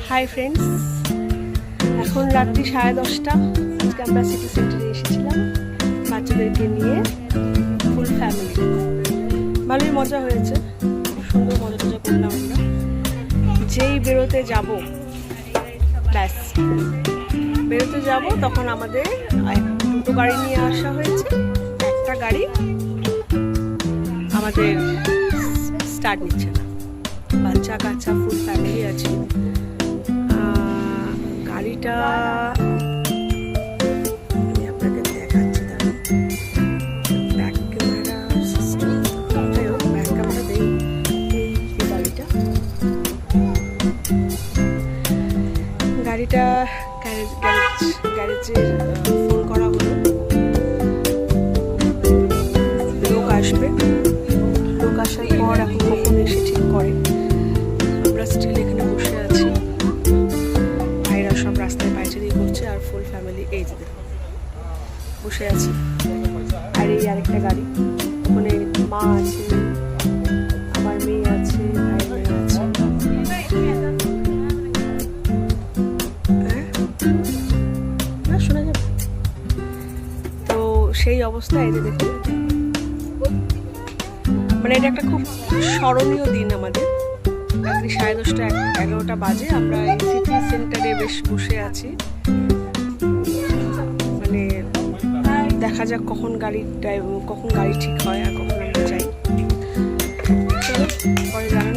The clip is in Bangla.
হাই ফ্রেন্ডস, এখন রাত্রি 10:30। আজকে আমরা সিটি সেন্টারে এসেছিলাম বাচ্চাদেরকে নিয়ে, ফুল ফ্যামিলি। ভালোই মজা হয়েছে, সুন্দর মজা টজা করলাম আমরা। যেই বেরোতে যাব, ব্যাস বেরোতে যাব, তখন আমাদের দুটো গাড়ি নিয়ে আসা হয়েছে। একটা গাড়ি আমাদের স্টার্ট নিচ্ছে না, বাচ্চা কাচ্চা ফুল ফ্যামিলি আছে। গাড়িটা আমি আপনাদের দেখাচ্ছি, back camera system, back camera দেই। এই গাড়িটা গ্যারেজে ফোন করা হলো, লোক আসবে। লোক আসার পর এখন কখন এসে ঠিক করে। আমরা স্টিল এখানে বসে আছি, ভাইরা সব রাস্তায় পাইচারি করছে, আর ফুল ফ্যামিলি এই যে বসে আছি। আর এই আরেকটা গাড়ি, ওখানে মা আছে, আমার মেয়ে আছে, ভাই মেয়ে আছে। না শোনা যাবে তো, সেই অবস্থায় এই যে দেখুন, মানে এটা একটা খুব স্মরণীয় দিন আমাদের। রাত্রি 10:30 11টা বাজে, আমরা এই সিটি সেন্টারে বেশ বসে আছি। মানে দেখা যাক কখন গাড়ি ঠিক হয় আর কখন আমরা যাই। পরে জানা